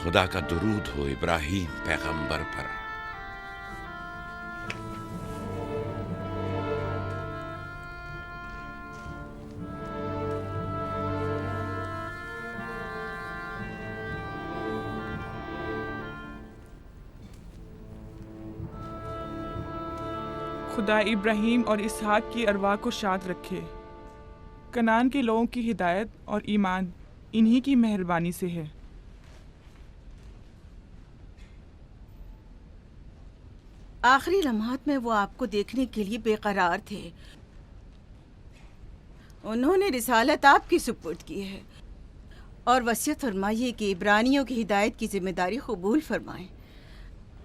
खुदा का दुरूद हो इब्राहीम पैगंबर पर। खुदा इब्राहीम और इसहाक की अरवाह को शाद रखे। कनान के लोगों की हिदायत और ईमान इन्हीं की मेहरबानी से है। आखिरी लम्हात में वो आपको देखने के लिए बेकरार थे। उन्होंने रिसालत आपकी सुपुर्द की है और वसीयत फरमाइए कि इब्रानियों की हिदायत की जिम्मेदारी कबूल फरमाएं।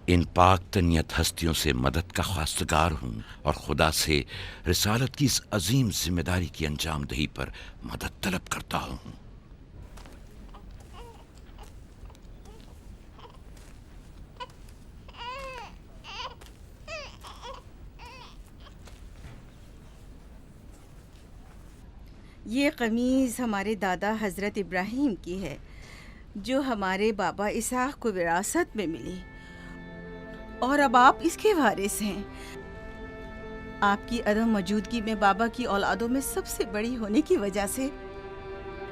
इन पाक तनियत हस्तियों से मदद का ख्वास्तगार हूँ और खुदा से रिसालत की इस अजीम जिम्मेदारी की अंजाम दही पर मदद तलब करता हूँ। ये कमीज़ हमारे दादा हज़रत इब्राहीम की है, जो हमारे बाबा इसहाक को विरासत में मिली, और अब आप इसके वारिस हैं। आपकी अदम मौजूदगी में बाबा की औलादों में सबसे बड़ी होने की वजह से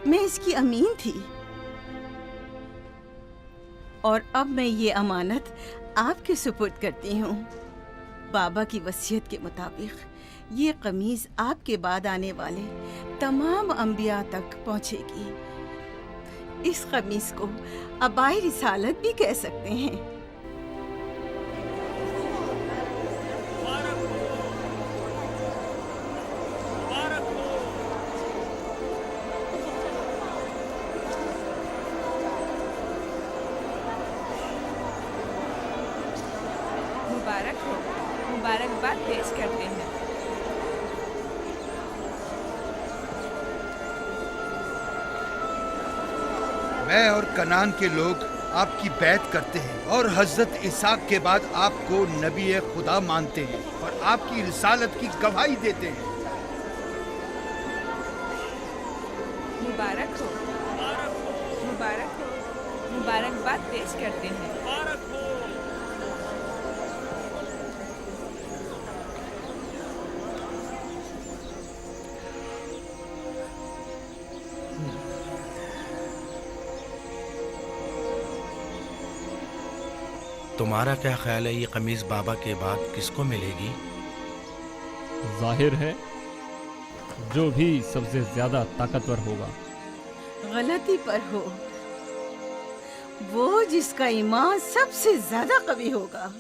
मैं इसकी अमीन थी, और अब मैं ये अमानत आपके सुपुर्द करती हूँ। बाबा की वसीयत के मुताबिक ये कमीज आपके बाद आने वाले तमाम अंबिया तक पहुँचेगी। इस कमीज को अबाई रिसालत भी कह सकते हैं। मुबारक हो, मुबारकबाद पेश करते हैं। मैं और कनान के लोग आपकी बैत करते हैं और हजरत इसहाक के बाद आपको नबी खुदा मानते हैं और आपकी रिसालत की गवाही देते हैं। मुबारक हो, मुबारक हो, मुबारकबाद पेश करते हैं। तुम्हारा क्या ख्याल है, ये कमीज बाबा के बाद किसको मिलेगी? जाहिर है जो भी सबसे ज्यादा ताकतवर होगा। गलती पर हो, वो जिसका ईमान सबसे ज्यादा कवी होगा।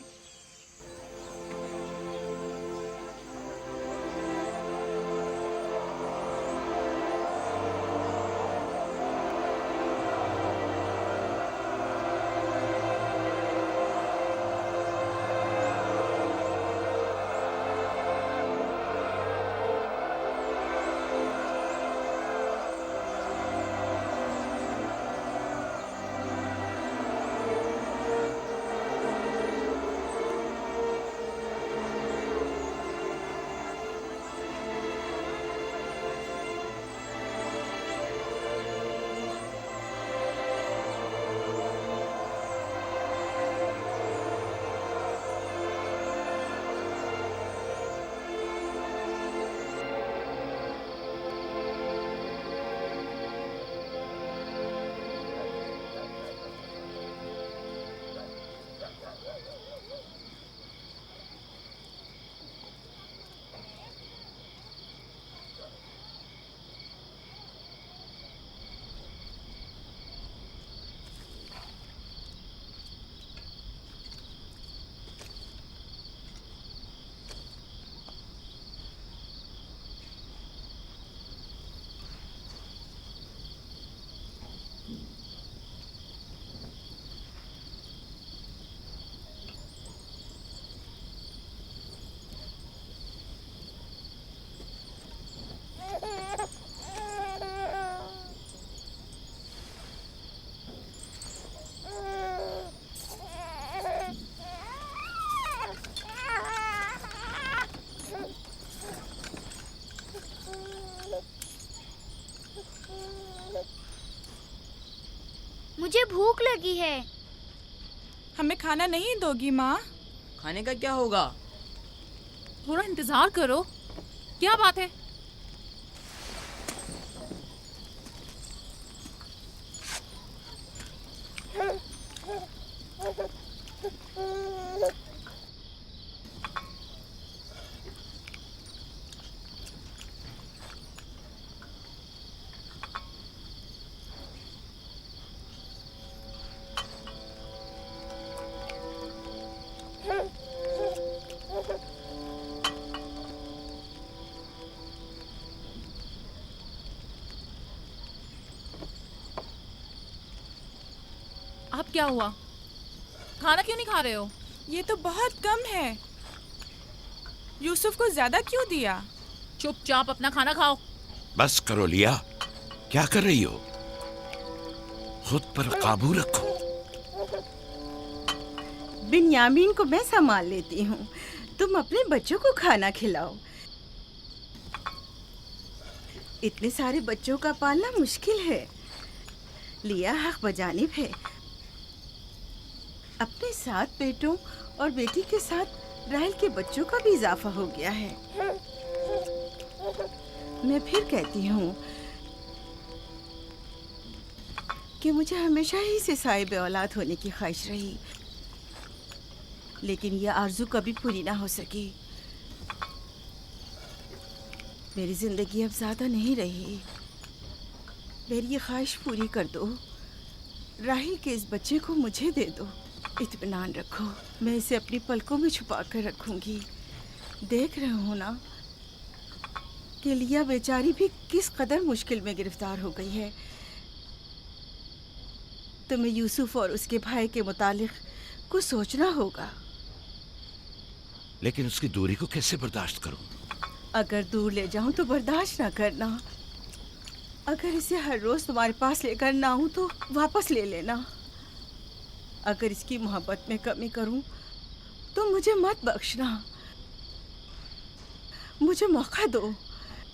मुझे भूख लगी है। हमें खाना नहीं दोगी माँ? खाने का क्या होगा? थोड़ा इंतजार करो। क्या बात है? अब क्या हुआ? खाना क्यों नहीं खा रहे हो? ये तो बहुत कम है। यूसुफ को ज्यादा क्यों दिया? चुपचाप अपना खाना खाओ। बस करो लिया, क्या कर रही हो? खुद पर काबू रखो। बिन्यामीन को मैं संभाल लेती हूँ, तुम अपने बच्चों को खाना खिलाओ। इतने सारे बच्चों का पालना मुश्किल है। लिया हक बजानिब है। अपने 7 बेटों और बेटी के साथ राहेल के बच्चों का भी इजाफा हो गया है। मैं फिर कहती हूँ कि मुझे हमेशा ही से साहिब औलाद होने की ख्वाहिश रही, लेकिन यह आरज़ू कभी पूरी ना हो सकी। मेरी जिंदगी अब ज़्यादा नहीं रही। मेरी ये ख्वाहिश पूरी कर दो। राहिल के इस बच्चे को मुझे दे दो। इत्मीनान रखो, मैं इसे अपनी पलकों में छुपा कर रखूंगी। देख रहे हो ना कि लिया बेचारी भी किस कदर मुश्किल में गिरफ्तार हो गई है। तुम्हें यूसुफ और उसके भाई के मुतालिक कुछ सोचना होगा। लेकिन उसकी दूरी को कैसे बर्दाश्त करूं? अगर दूर ले जाऊं तो बर्दाश्त ना करना। अगर इसे हर रोज तुम्हारे पास लेकर ना आऊं तो वापस ले लेना। अगर इसकी मोहब्बत में कमी करूं तो मुझे मत बख्शना। मुझे मौका दो,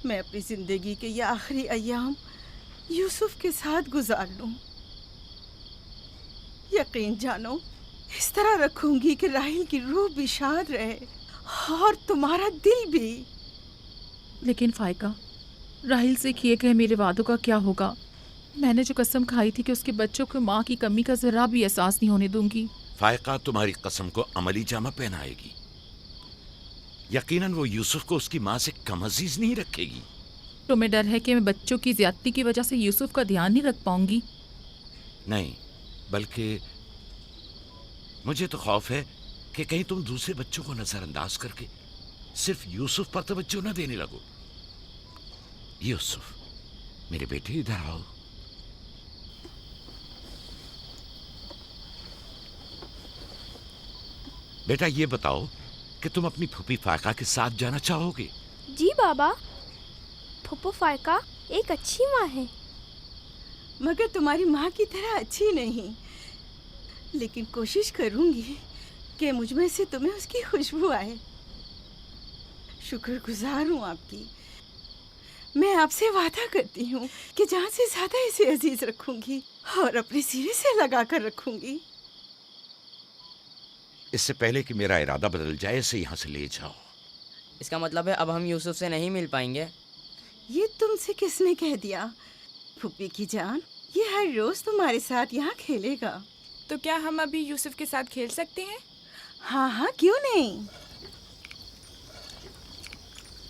मैं अपनी जिंदगी के ये आखिरी अय्याम यूसुफ के साथ गुजार लूं। यकीन जानो, इस तरह रखूंगी कि राहिल की रूह भी शाद रहे और तुम्हारा दिल भी। लेकिन फाइका, राहिल से किए गए मेरे वादों का क्या होगा? मैंने जो कसम खाई थी कि उसके बच्चों को माँ की कमी का जरा भी एहसास नहीं होने दूंगी। फायका तुम्हारी कसम को अमली जामा पहनाएगी। यकीनन वो यूसुफ को उसकी माँ से कम अजीज नहीं रखेगी। तुम्हें डर है कि मैं बच्चों की ज्यादती की वजह से यूसुफ का ध्यान नहीं रख पाऊंगी? नहीं, बल्कि मुझे तो खौफ है कि कहीं तुम दूसरे बच्चों को नजरअंदाज करके सिर्फ यूसुफ पर तवज्जो न देने लगो। यूसुफ, मेरे बेटे, इधर आओ। बेटा, ये बताओ कि तुम अपनी फूफी फायका के साथ जाना चाहोगे? जी बाबा, फूफो फायका एक अच्छी माँ है। मगर तुम्हारी माँ की तरह अच्छी नहीं, लेकिन कोशिश करूंगी कि मुझ में से तुम्हें उसकी खुशबू आए। शुक्रगुजार हूँ आपकी। मैं आपसे वादा करती हूँ कि जान से ज्यादा इसे अजीज रखूंगी और अपने सीने से लगा कर रखूंगी। इससे पहले कि मेरा इरादा बदल जाए, इसे यहाँ से ले जाओ। इसका मतलब है अब हम यूसुफ से नहीं मिल पाएंगे? ये तुमसे किसने कह दिया? फूफी की जान, ये हर रोज तुम्हारे साथ यहाँ खेलेगा। तो क्या हम अभी यूसुफ के साथ खेल सकते हैं? हाँ हाँ, क्यों नहीं।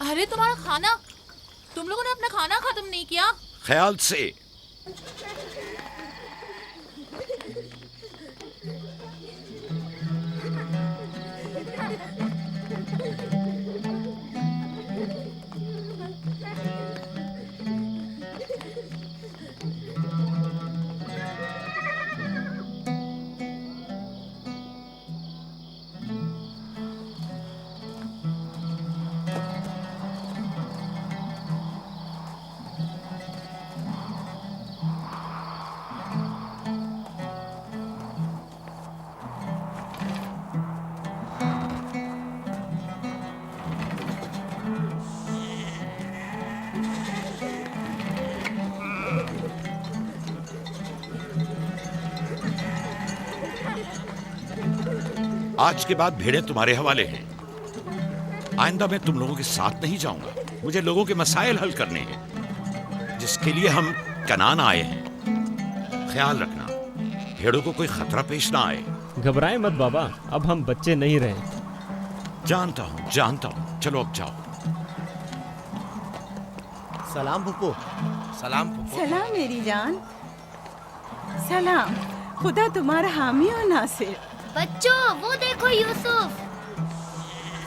अरे तुम्हारा खाना, तुम लोगों ने अपना खाना खत्म नहीं किया? ख्याल से। आज के बाद भेड़ें तुम्हारे हवाले हैं। आइंदा मैं तुम लोगों के साथ नहीं जाऊंगा। मुझे लोगों के मसाइल हल करने हैं, जिसके लिए हम कनान आए हैं। ख्याल रखना भेड़ों को कोई खतरा पेश ना आए। घबराए मत बाबा, अब हम बच्चे नहीं रहे। जानता हूँ। चलो अब जाओ। सलाम फुप्पो। सलाम फुप्पो। सलाम मेरी जान। सलाम। खुदा तुम्हारा हामी और नासिर। बच्चों वो देखो यूसुफ।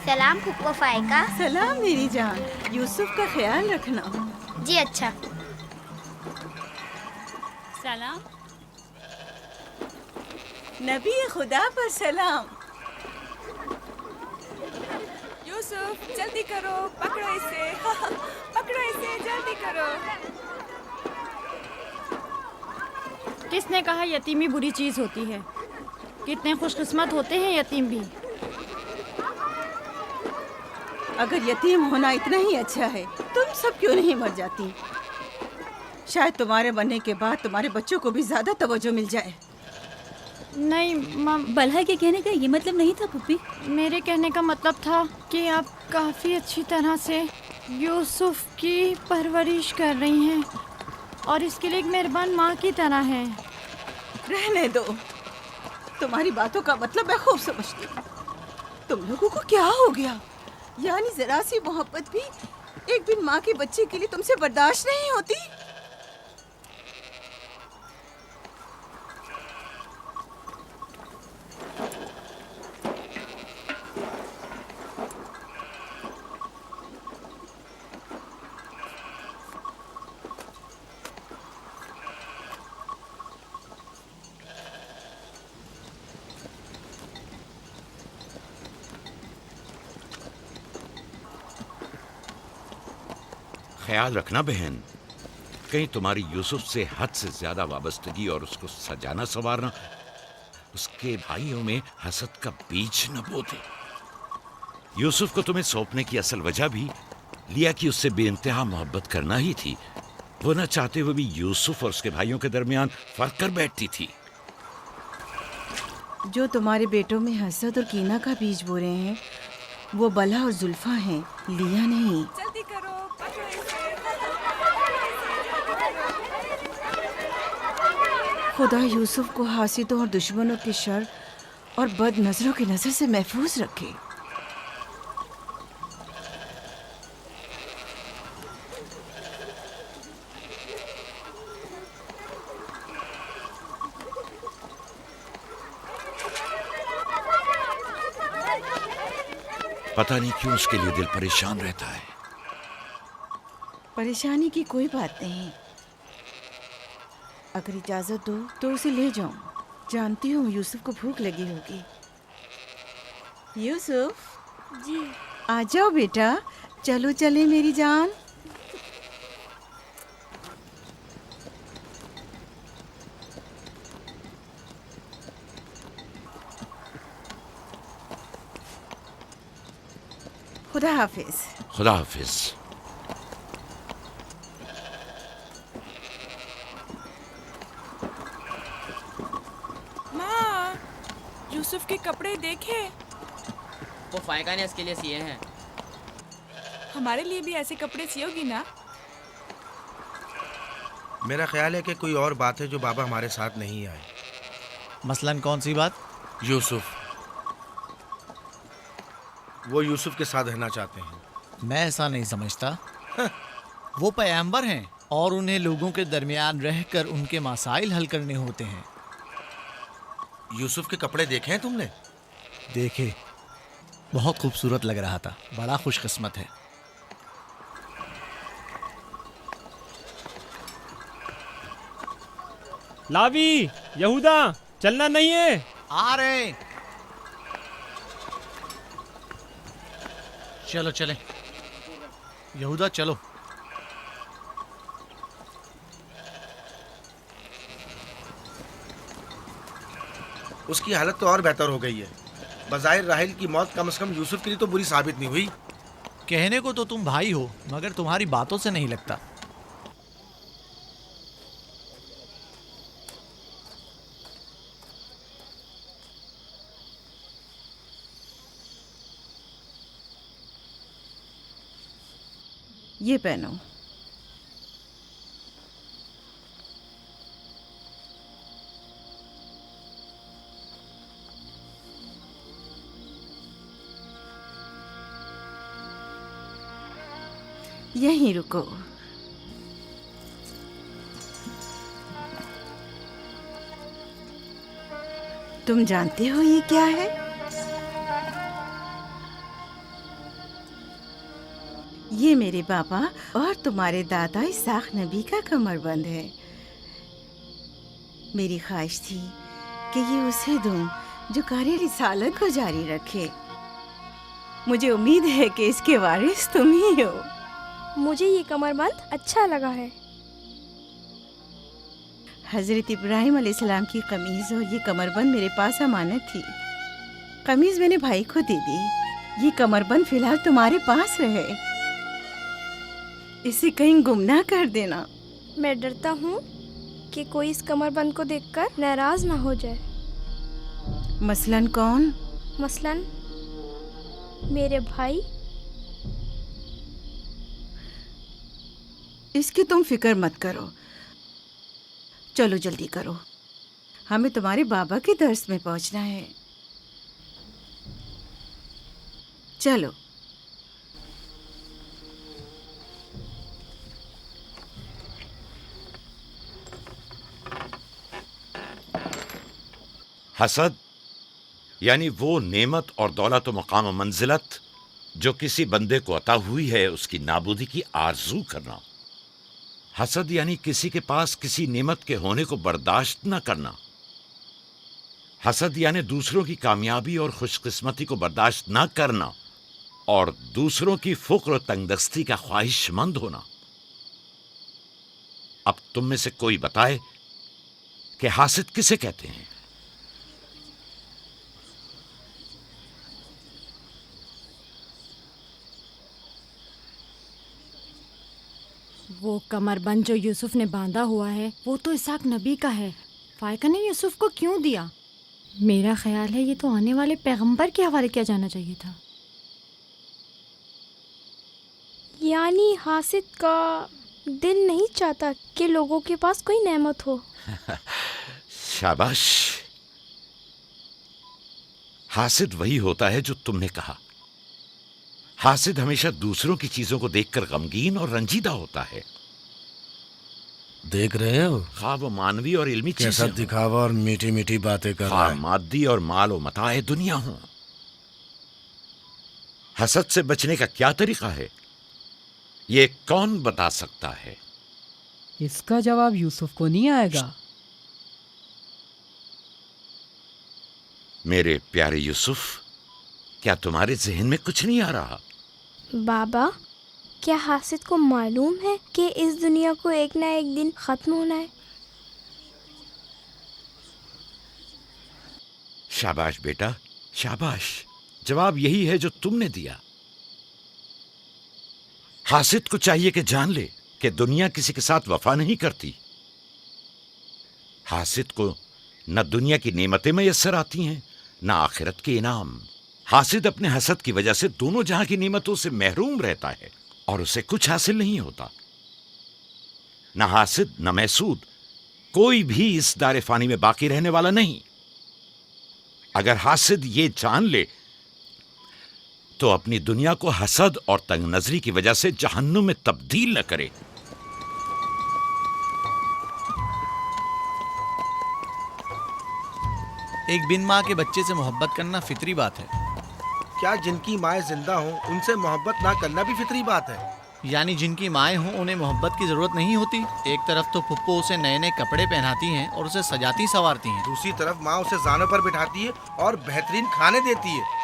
सलाम फुप्पो फाइका। सलाम मेरी जान। यूसुफ का ख्याल रखना। जी अच्छा। सलाम। नबी खुदा पर सलाम। यूसुफ जल्दी करो, पकड़ो इसे। पकड़ो इसे, जल्दी करो। किसने कहा यतीमी बुरी चीज होती है? कितने खुशकिस्मत होते हैं यतीम भी। अगर यतीम होना इतना ही अच्छा है, तुम सब क्यों नहीं मर जाती? शायद तुम्हारे बनने के बाद तुम्हारे बच्चों को भी ज्यादा तवज्जो मिल जाए। नहीं मम, बलहा के कहने का ये मतलब नहीं था पुप्पी। मेरे कहने का मतलब था कि आप काफ़ी अच्छी तरह से यूसुफ की परवरिश कर रही हैं और इसके लिए एक मेहरबान माँ की तरह हैं। रहने दो, तुम्हारी बातों का मतलब मैं खूब समझती हूँ। तुम लोगों को क्या हो गया? यानी जरा सी मोहब्बत भी एक बिन माँ के बच्चे के लिए तुमसे बर्दाश्त नहीं होती? ख्याल रखना बहन, कहीं तुम्हारी यूसुफ से हद से ज्यादा वाबस्तगी और उसको सजाना संवारना उसके भाइयों में हसद का बीज न बो दे। यूसुफ को तुम्हें सौंपने की असल वजह भी लिया कि उससे बेइंतहा मोहब्बत करना ही थी। वो न चाहते हुए भी यूसुफ और उसके भाइयों के दरमियान फर्क कर बैठती थी। जो तुम्हारे बेटों में हसद और कीना का बीज बो रहे हैं, वो बला और जुल्फा हैं, लिया नहीं। जल्दी करो, पकड़ो इसे। खुदा यूसुफ को हासिदों और दुश्मनों के शर और बद नजरों की नजर से महफूज रखे। पता नहीं क्यों उसके लिए दिल परेशान रहता है। परेशानी की कोई बात नहीं। अगर इजाजत दो तो उसे ले जाऊं। जानती हूँ यूसुफ को भूख लगी होगी। यूसुफ जी आ जाओ बेटा, चलो चले मेरी जान। खुदा हाफिज। खुदा हाफिज। माँ, यूसुफ के कपड़े देखे। वो फायका ने इसके लिए सिए हैं। हमारे लिए भी ऐसे कपड़े सियोगी ना? मेरा ख्याल है कि कोई और बात है जो बाबा हमारे साथ नहीं आए। मसलन कौन सी बात? यूसुफ। वो यूसुफ के साथ रहना चाहते हैं। मैं ऐसा नहीं समझता। वो पैगंबर हैं और उन्हें लोगों के दरमियान रहकर उनके मसाइल हल करने होते हैं। यूसुफ के कपड़े देखे हैं तुमने? देखे, बहुत खूबसूरत लग रहा था। बड़ा खुशकिस्मत है। लावी, यहूदा, चलना नहीं है। आ रहे। चलो चले यहूदा, चलो। उसकी हालत तो और बेहतर हो गई है। बज़ाहिर राहिल की मौत कम से कम यूसुफ के लिए तो बुरी साबित नहीं हुई। कहने को तो तुम भाई हो, मगर तुम्हारी बातों से नहीं लगता। ये पहनो। यहीं रुको। तुम जानते हो ये क्या है? ये मेरे बाबा और तुम्हारे दादा इसाक नबी का कमरबंद है। मेरी ख्वाहिश थी कि ये उसे दूं जो कार्य रिसालत को जारी रखे। मुझे उम्मीद है कि इसके वारिस तुम ही हो। मुझे ये कमरबंद अच्छा लगा है। हजरत इब्राहिम अलैहिस्सलाम की कमीज और ये कमरबंद मेरे पास अमानत थी। कमीज मैंने भाई को दे दी। ये कमरबंद फिलहाल तुम्हारे पास रहे। इसे कहीं गुम ना कर देना। मैं डरता हूँ कि कोई इस कमरबंद को देखकर नाराज ना हो जाए। मसलन कौन? मसलन मेरे भाई। इसकी तुम फिक्र मत करो। चलो जल्दी करो, हमें तुम्हारे बाबा के दर्स में पहुंचना है। चलो। हसद यानी वो नेमत और दौलत व मकाम व मंजिलत जो किसी बंदे को अता हुई है, उसकी नाबूदी की आरजू करना। हसद यानी किसी के पास किसी नेमत के होने को बर्दाश्त न करना। हसद यानी दूसरों की कामयाबी और खुशकिस्मती को बर्दाश्त न करना और दूसरों की फुक्र और तंगदस्ती का ख्वाहिशमंद होना। अब तुम में से कोई बताए कि हासिद किसे कहते हैं? वो कमरबंद जो यूसुफ ने बांधा हुआ है वो तो इसाक नबी का है। फायका ने यूसुफ को क्यों दिया? मेरा ख्याल है ये तो आने वाले पैगंबर के हवाले किया जाना चाहिए था। यानी हासिद का दिल नहीं चाहता कि लोगों के पास कोई नेमत हो। शाबाश। हासिद वही होता है जो तुमने कहा। हासिद हमेशा दूसरों की चीजों को देखकर गमगीन और रंजीदा होता है। देख रहे हो खा वो मानवी और इल्मी कैसा चीजें दिखावा और मीठी मीठी बातें कर रहा है। मादी और माल व मताए दुनिया हो। हसद से बचने का क्या तरीका है, ये कौन बता सकता है? इसका जवाब यूसुफ को नहीं आएगा। मेरे प्यारे यूसुफ, क्या तुम्हारे जहन में कुछ नहीं आ रहा? बाबा, क्या हासिद को मालूम है कि इस दुनिया को एक ना एक दिन खत्म होना है? शाबाश बेटा, शाबाश। जवाब यही है जो तुमने दिया। हासिद को चाहिए कि जान ले कि दुनिया किसी के साथ वफा नहीं करती। हासिद को न दुनिया की नेमतें मैसर आती हैं, न आखिरत के इनाम। हासिद अपने हसद की वजह से दोनों जहां की नेमतों से महरूम रहता है और उसे कुछ हासिल नहीं होता। न हासिद न महसूद, कोई भी इस दारे फानी में बाकी रहने वाला नहीं। अगर हासिद ये जान ले तो अपनी दुनिया को हसद और तंग नजरी की वजह से जहन्नुम में तब्दील न करे। एक बिन माँ के बच्चे से मोहब्बत करना फितरी बात है। क्या जिनकी माएँ जिंदा हों उनसे मोहब्बत ना करना भी फितरी बात है? यानी जिनकी माएँ हों उन्हें मोहब्बत की जरूरत नहीं होती। एक तरफ तो पुप्पो उसे नए नए कपड़े पहनाती हैं और उसे सजाती संवारती हैं, दूसरी तरफ माँ उसे जानों पर बिठाती है और बेहतरीन खाने देती है।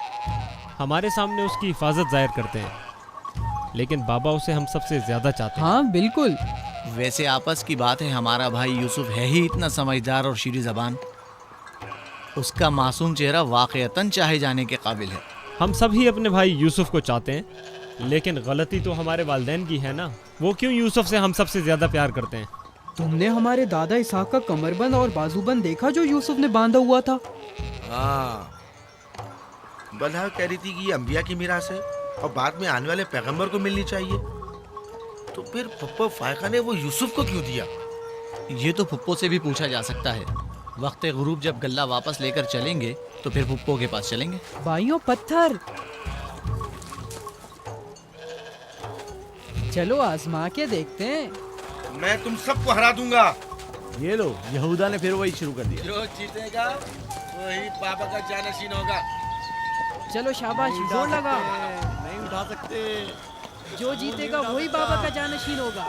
हमारे सामने उसकी हिफाजत जाहिर करते हैं, लेकिन बाबा उसे हम सबसे ज्यादा चाहते हैं। हाँ बिल्कुल। वैसे आपस की बात है, हमारा भाई यूसुफ है ही इतना समझदार और शीरी ज़बान। उसका मासूम चेहरा वाकईतन चाहे जाने के काबिल है। हम सभी अपने भाई यूसुफ को चाहते हैं, लेकिन गलती तो हमारे वालिदैन की है ना। वो क्यों यूसुफ से हम सबसे ज्यादा प्यार करते हैं? तुमने हमारे दादा इसाक का कमरबंद और बाजूबंद देखा जो यूसुफ ने बांधा हुआ था? हाँ, बल्हा कह रही थी कि ये अंबिया की मीरास है और बाद में आने वाले पैगंबर को मिलनी चाहिए। तो फिर फुप्पो फायका ने वो यूसुफ को क्यों दिया? ये तो फुप्पो से भी पूछा जा सकता है। वक्त गुरूब जब गल्ला वापस लेकर चलेंगे तो फिर फुप्पो के पास चलेंगे। भाइयों पत्थर, चलो आजमा के देखते हैं। मैं तुम सबको हरा दूंगा। ये लो, यहूदा ने फिर वही शुरू कर दिया। जो जीतेगा वही बाबा का जानशीन होगा। चलो शाबाश, जोर लगाओ। नहीं उठा सकते। जो जीतेगा वही बाबा का जानशीन होगा।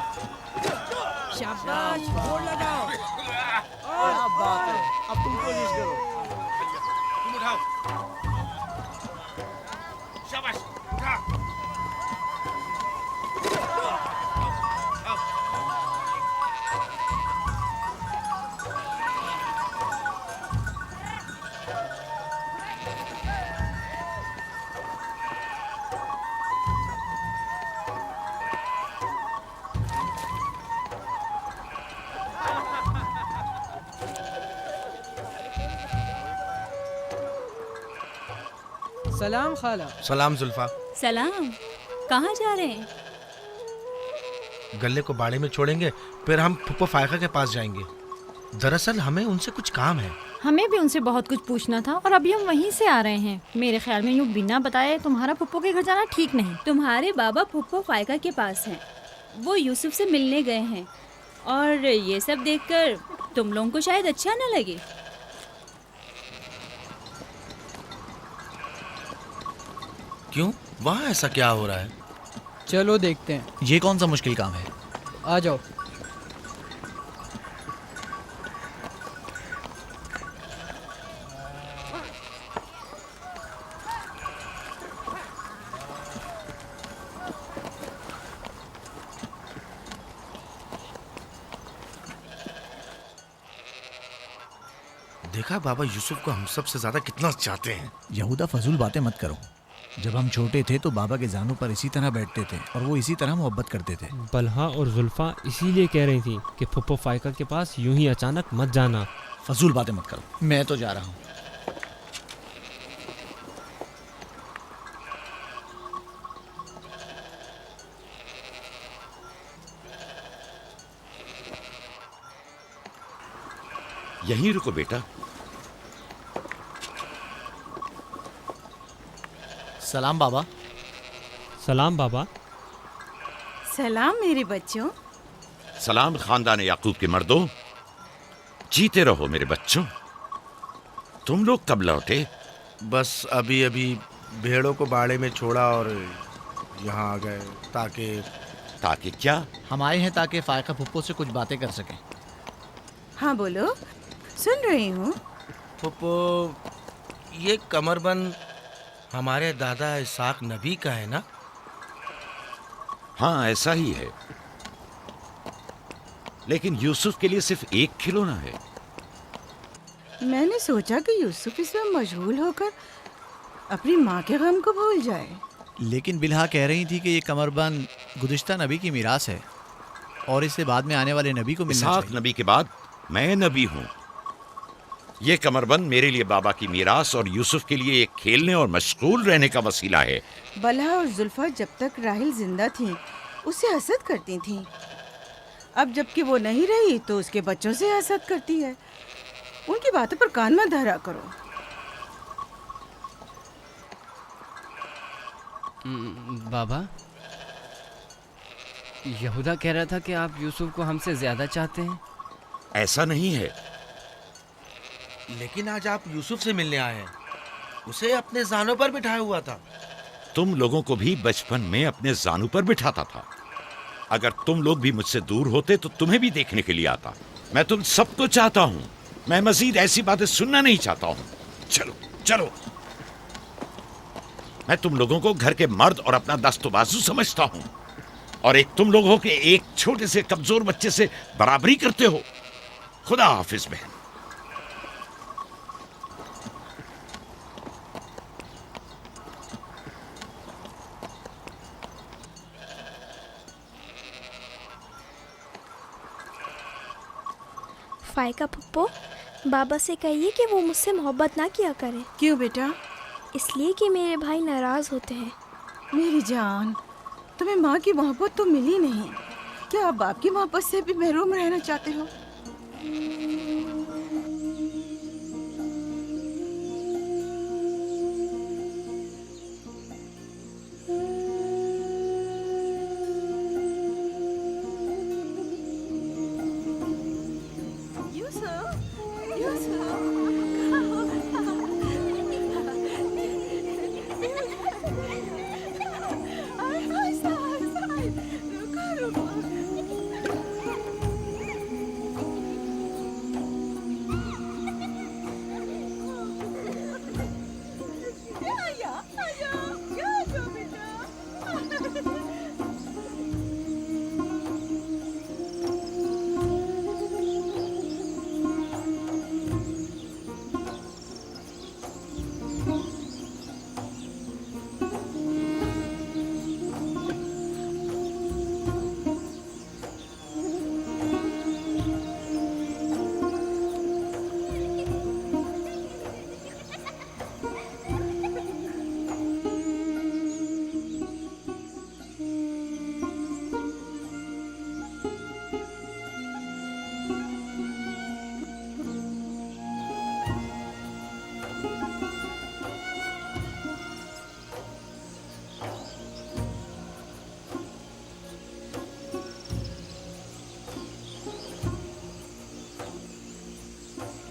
शाबाश, जोर लगाओ। क्या बात है, अब तुम कोशिश करो। तुम उठाओ। शाबाश, उठा। सलाम खाला। सलाम जुल्फा। सलाम। कहाँ जा रहे हैं? गल्ले को बाड़े में छोड़ेंगे, फिर हम फुप्पो फायका के पास जाएंगे। दरअसल हमें उनसे कुछ काम है। हमें भी उनसे बहुत कुछ पूछना था और अभी हम वहीं से आ रहे हैं। मेरे ख्याल में यूँ बिना बताए तुम्हारा फुप्पो के घर जाना ठीक नहीं। तुम्हारे बाबा फुप्पो फायका के पास हैं। वो यूसुफ से मिलने गए हैं और ये सब देखकर तुम लोगों को शायद अच्छा न लगे। क्यों? वहाँ ऐसा क्या हो रहा है? चलो देखते हैं। ये कौन सा मुश्किल काम है? आ जाओ। देखा बाबा यूसुफ को हम सबसे ज्यादा कितना चाहते हैं। यहूदा फजूल बातें मत करो। जब हम छोटे थे तो बाबा के जानों पर इसी तरह बैठते थे और वो इसी तरह मोहब्बत करते थे। बलहा और जुल्फा इसीलिए कह रही थी कि फुप्पो फायका के पास यूं ही अचानक मत जाना। फजूल बातें मत करो, मैं तो जा रहा हूँ। यहीं रुको बेटा। सलाम बाबा। सलाम बाबा। सलाम मेरे बच्चों। सलाम खानदान याकूब के मर्दों। जीते रहो मेरे बच्चों। तुम लोग कब लौटे? बस अभी अभी भेड़ों को बाड़े में छोड़ा और यहाँ आ गए। ताकि क्या? हम आए हैं ताकि फायका फुप्पो से कुछ बातें कर सकें। हाँ बोलो, सुन रही हूँ। फुप्पो, ये कमरबंद हमारे दादा इसाक नबी का है ना? हाँ ऐसा ही है, लेकिन यूसुफ के लिए सिर्फ एक खिलौना है। मैंने सोचा कि यूसुफ इसमें मशगूल होकर अपनी माँ के गम को भूल जाए। लेकिन बिलहा कह रही थी कि ये कमरबंद गुज़िश्ता नबी की मीरास है और इससे बाद में आने वाले नबी को मिलना चाहिए। इसाक नबी के बाद मैं नबी हूँ। ये कमरबंद मेरे लिए बाबा की मीरास और यूसुफ के लिए एक खेलने और मशगूल रहने का वसीला है। बलहा और जुल्फा जब तक राहिल जिंदा थी उससे हसद करती थीं। अब जबकि वो नहीं रही तो उसके बच्चों से हसद करती है। उनकी बातों पर कान मत धरा करो। बाबा, यहूदा कह रहा था कि आप यूसुफ को हमसे ज्यादा चाहते हैं। ऐसा नहीं है। लेकिन आज आप यूसुफ से मिलने आए हैं। उसे अपने जानों पर बिठाया हुआ था। तुम लोगों को भी बचपन में अपने जानू पर बिठाता था। अगर तुम लोग भी मुझसे दूर होते तो तुम्हें भी देखने के लिए आता। मैं तुम सबको चाहता हूँ। मैं मजीद ऐसी बातें सुनना नहीं चाहता हूँ। चलो चलो। मैं तुम लोगों को घर के मर्द और अपना दस्तबाजू समझता हूँ, और एक तुम लोग हो कि एक छोटे से कमजोर बच्चे से बराबरी करते हो। खुदा हाफिज बहन। फायका पप्पो, बाबा से कहिए कि वो मुझसे मोहब्बत ना किया करे। क्यों बेटा? इसलिए कि मेरे भाई नाराज होते हैं। मेरी जान, तुम्हें माँ की मोहब्बत तो मिली नहीं। क्या आप बाप की मोहब्बत से भी महरूम रहना चाहते हो?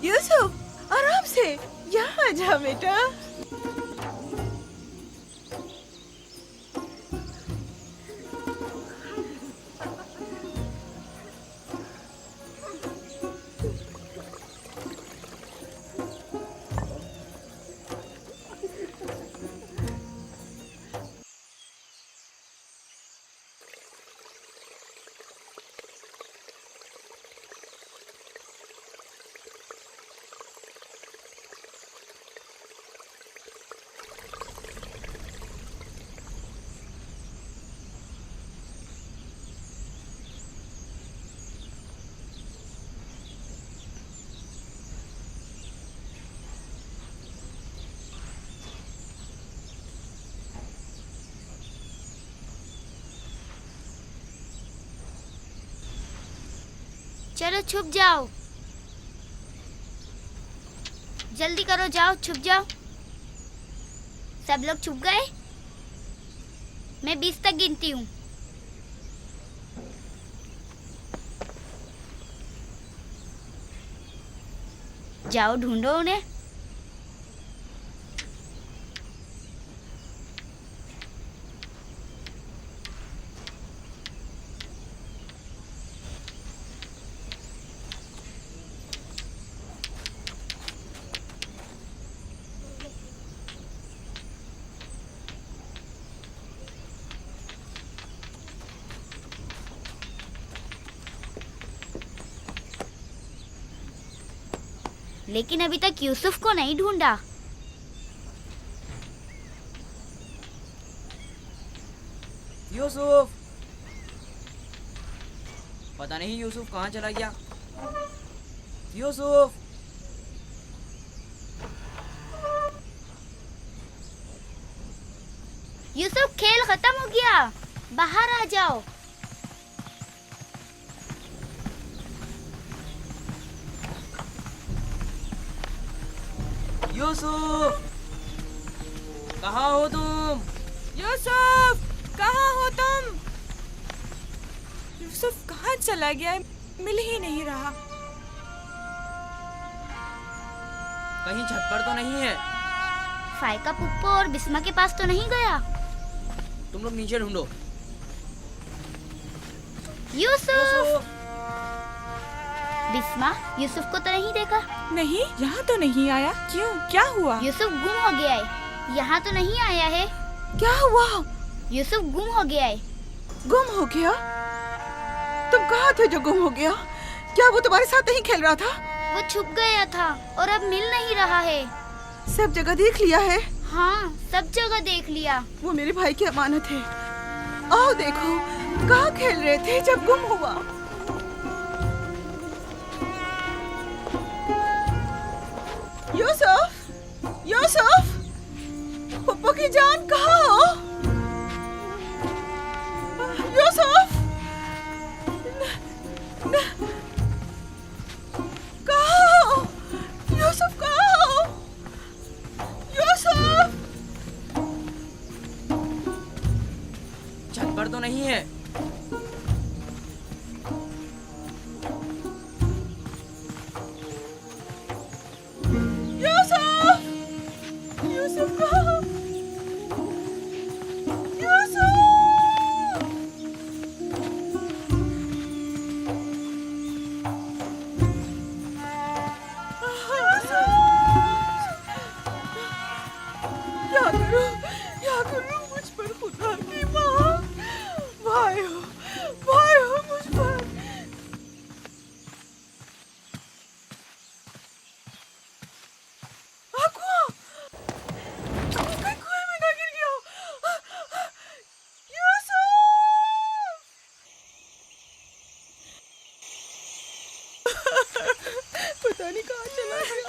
यूसुफ, आराम से, यहाँ आ जा बेटा। चलो छुप जाओ, जल्दी करो, जाओ छुप जाओ। सब लोग छुप गए? मैं 20 तक गिनती हूँ। जाओ ढूंढो उन्हें। लेकिन अभी तक यूसुफ को नहीं ढूंढा। यूसुफ, पता नहीं यूसुफ कहाँ चला गया। यूसुफ, यूसुफ, खेल खत्म हो गया, बाहर आ जाओ। यूसुफ, कहाँ हो तुम? यूसुफ, कहाँ हो तुम? यूसुफ कहाँ चला गया है? मिल ही नहीं रहा। कहीं छत पर तो नहीं है? फाइका पुप्पो और बिस्मा के पास तो नहीं गया? तुम लोग नीचे ढूंढो। यूसुफ! बिस्मा, यूसुफ को तो नहीं देखा? नहीं, यहाँ तो नहीं आया। क्यों, क्या हुआ? यूसुफ गुम हो गया है, यहाँ तो नहीं आया है। क्या हुआ? यूसुफ गुम हो गया है। गुम हो गया? तुम कहाँ थे जो गुम हो गया? क्या वो तुम्हारे साथ नहीं खेल रहा था? वो छुप गया था और अब मिल नहीं रहा है। सब जगह देख लिया है? हाँ, सब जगह देख लिया। वो मेरे भाई की अमानत है। आओ देखो, कहाँ खेल रहे थे जब गुम हुआ? यूसुफ, यूसुफ, पप्पू की जान कहाँ हो? यूसुफ, छत पर तो नहीं है? यूसुफ! यूसुफ कहाँ? यूसुफ! क्या करूं मुझ पर खुदा की माँ, भाई हो मुझ पर। कुएं में ना गिर गया। यूसुफ! पता नहीं कहाँ चला गया।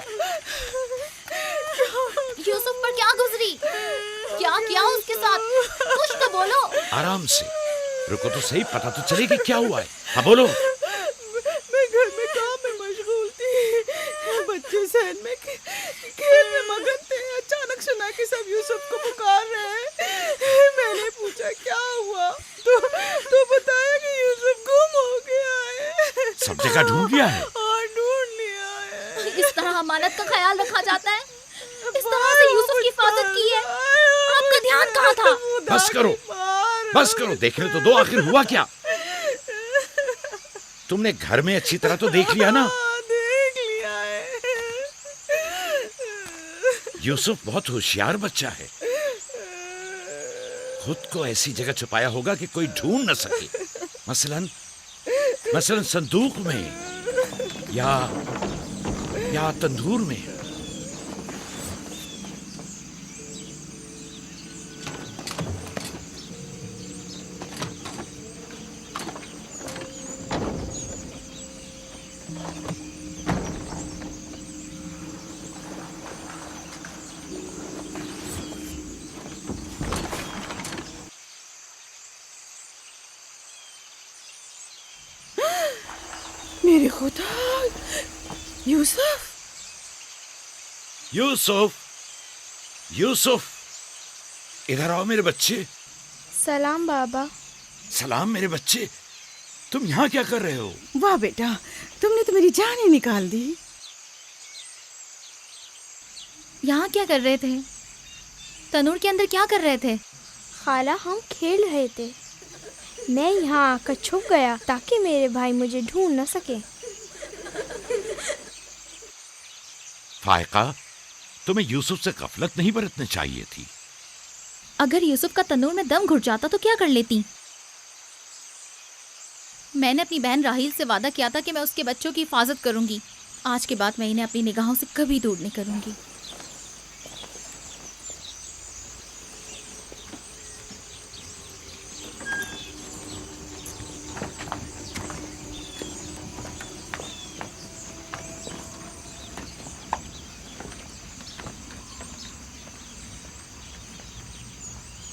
यूसुफ पर क्या गुजरी? क्या किया उसके साथ? कुछ तो बोलो। आराम से रुको तो सही, पता तो चले कि क्या हुआ है। हाँ बोलो। मैं घर में काम में मशगूल थी, बच्चे सहन में खेल में मगन थे। अचानक सुना कि सब यूसुफ को पुकार रहे हैं। मैंने पूछा क्या हुआ, तो बताया कि यूसुफ गुम हो गया है। सब जगह ढूंढ लिया है? हाँ, ढूंढ लिया है। इस तरह अमानत का ख्याल रखा जाता है? इस तरह से यूसुफ की हिफाजत की है? आपका ध्यान कहाँ था? बस करो, देखने तो दो, आखिर हुआ क्या? तुमने घर में अच्छी तरह तो देख लिया ना? देख लिया है। यूसुफ बहुत होशियार बच्चा है, खुद को ऐसी जगह छुपाया होगा कि कोई ढूंढ न सके। मसलन संदूक में या तंदूर में। मेरे खुदा, यूसुफ! यूसुफ, इधर आओ मेरे बच्चे। सलाम बाबा। सलाम मेरे बच्चे, तुम यहाँ क्या कर रहे हो? वाह बेटा, तुमने तो मेरी जान ही निकाल दी। यहाँ क्या कर रहे थे? तनूर के अंदर क्या कर रहे थे? खाला, हम खेल रहे थे। मैं यहाँ आकर छुप गया ताकि मेरे भाई मुझे ढूंढ न सके। फायका, तुम्हें यूसुफ से गफलत नहीं बरतनी चाहिए थी। अगर यूसुफ का तनूर में दम घुट जाता तो क्या कर लेती? मैंने अपनी बहन राहील से वादा किया था कि मैं उसके बच्चों की हिफाजत करूंगी। आज के बाद मैं इन्हें अपनी निगाहों से कभी दूर नहीं करूंगी।